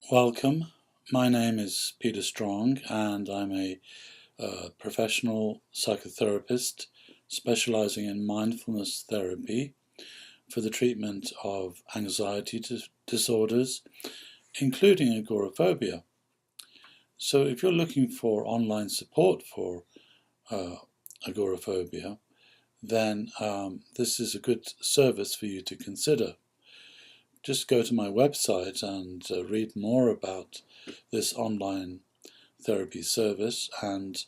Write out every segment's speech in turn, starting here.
Welcome. My name is Peter Strong, and I'm a professional psychotherapist specializing in mindfulness therapy for the treatment of anxiety disorders, including agoraphobia. So, if you're looking for online support for agoraphobia, then this is a good service for you to consider. Just go to my website and read more about this online therapy service and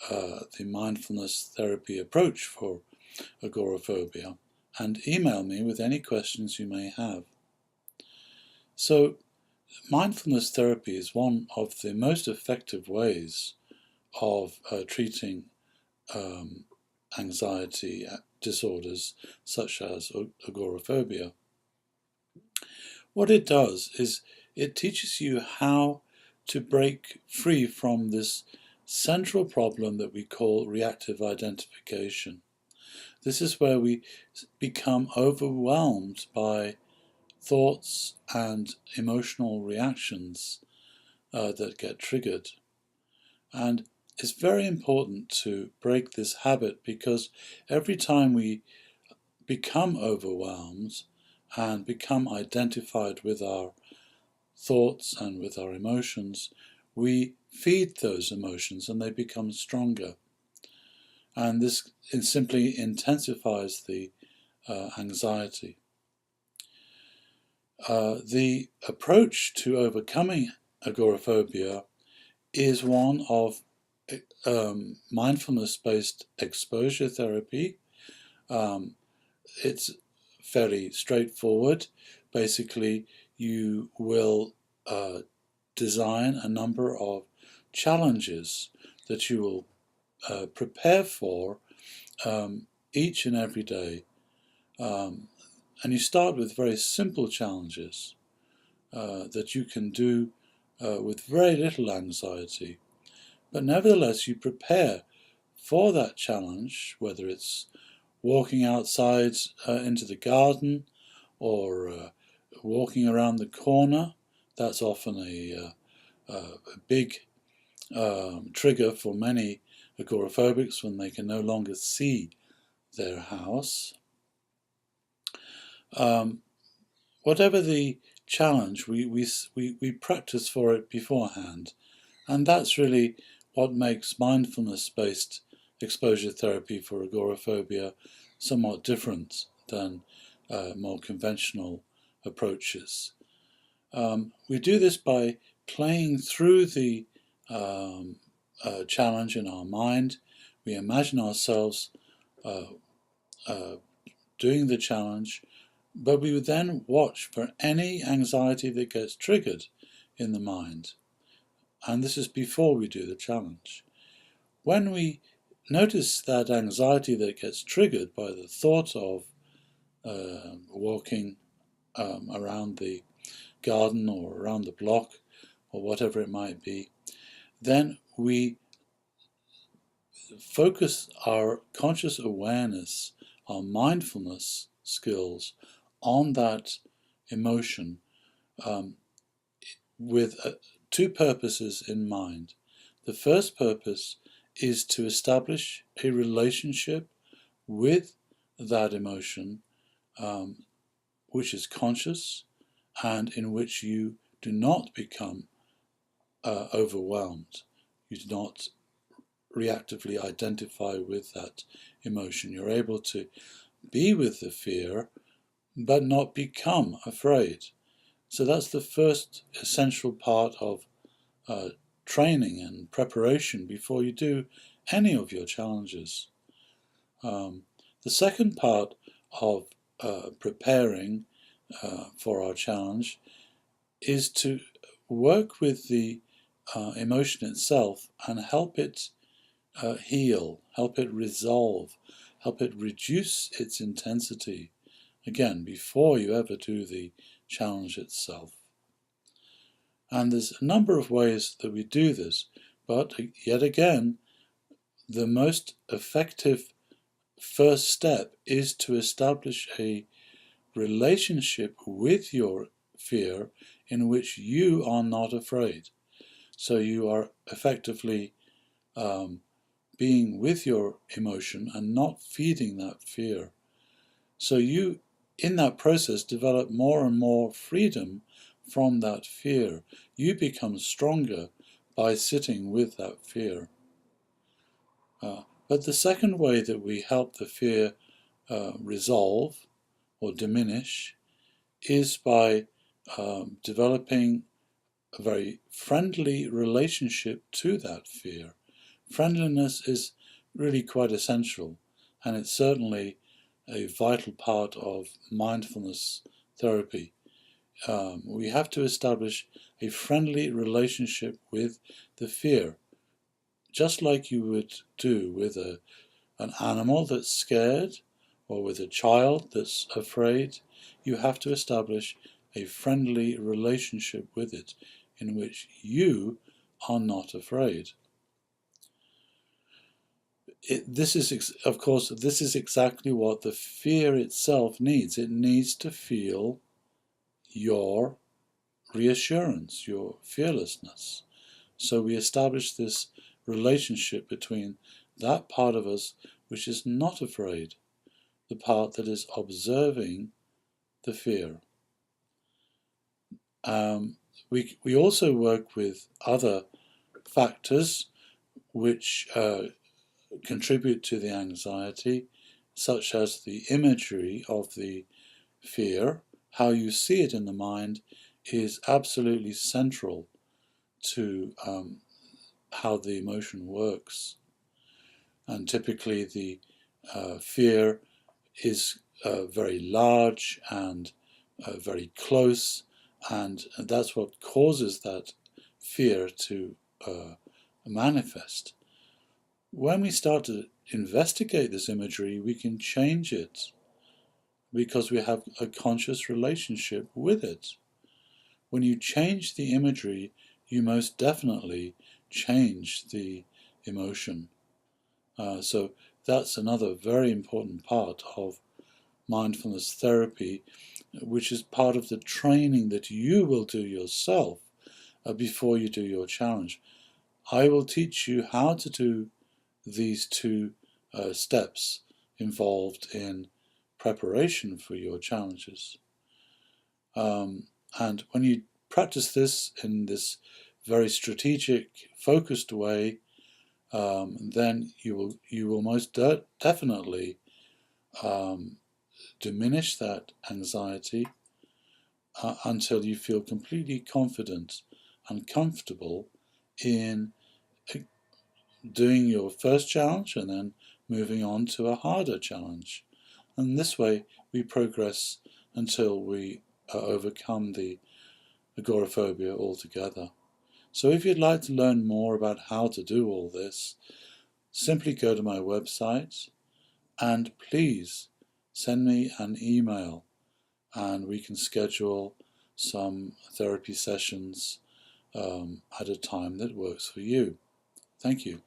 the mindfulness therapy approach for agoraphobia, and email me with any questions you may have. So, mindfulness therapy is one of the most effective ways of treating anxiety disorders such as agoraphobia. What it does is it teaches you how to break free from this central problem that we call reactive identification. This is where we become overwhelmed by thoughts and emotional reactions that get triggered. And it's very important to break this habit, because every time we become overwhelmed and become identified with our thoughts and with our emotions, we feed those emotions and they become stronger. And this simply intensifies the anxiety. The approach to overcoming agoraphobia is one of mindfulness-based exposure therapy. It's fairly straightforward. Basically, you will design a number of challenges that you will prepare for each and every day. And you start with very simple challenges that you can do with very little anxiety. But nevertheless, you prepare for that challenge, whether it's walking outside into the garden or walking around the corner. That's often a big trigger for many agoraphobics when they can no longer see their house. Whatever the challenge, we practice for it beforehand, and that's really what makes mindfulness-based exposure therapy for agoraphobia somewhat different than more conventional approaches. We do this by playing through the challenge in our mind. We imagine ourselves doing the challenge, but we would then watch for any anxiety that gets triggered in the mind. And this is before we do the challenge. When we notice that anxiety that gets triggered by the thought of walking around the garden or around the block or whatever it might be, then we focus our conscious awareness, our mindfulness skills on that emotion with two purposes in mind. The first purpose is to establish a relationship with that emotion which is conscious and in which you do not become overwhelmed. You do not reactively identify with that emotion. You're able to be with the fear but not become afraid. So that's the first essential part of training and preparation before you do any of your challenges. The second part of preparing for our challenge is to work with the emotion itself and help it heal, help it resolve, help it reduce its intensity, again, before you ever do the challenge itself. And there's a number of ways that we do this, but yet again, the most effective first step is to establish a relationship with your fear in which you are not afraid. So you are effectively being with your emotion and not feeding that fear. So you, in that process, develop more and more freedom from that fear. You become stronger by sitting with that fear. But the second way that we help the fear resolve or diminish is by developing a very friendly relationship to that fear. Friendliness is really quite essential, and it's certainly a vital part of mindfulness therapy. We have to establish a friendly relationship with the fear, just like you would do with an animal that's scared or with a child that's afraid. You have to establish a friendly relationship with it in which you are not afraid. This is exactly what the fear itself needs. It needs to feel your reassurance, your fearlessness. So we establish this relationship between that part of us which is not afraid, the part that is observing the fear. We also work with other factors which contribute to the anxiety, such as the imagery of the fear. How you see it in the mind is absolutely central to how the emotion works. And typically the fear is very large and very close, and that's what causes that fear to manifest. When we start to investigate this imagery, we can change it because we have a conscious relationship with it. When you change the imagery, you most definitely change the emotion. So that's another very important part of mindfulness therapy, which is part of the training that you will do yourself before you do your challenge. I will teach you how to do these two steps involved in preparation for your challenges. And when you practice this in this very strategic, focused way, then you will most definitely diminish that anxiety until you feel completely confident and comfortable in doing your first challenge and then moving on to a harder challenge. And this way we progress until we overcome the agoraphobia altogether. So if you'd like to learn more about how to do all this, simply go to my website and please send me an email and we can schedule some therapy sessions at a time that works for you. Thank you.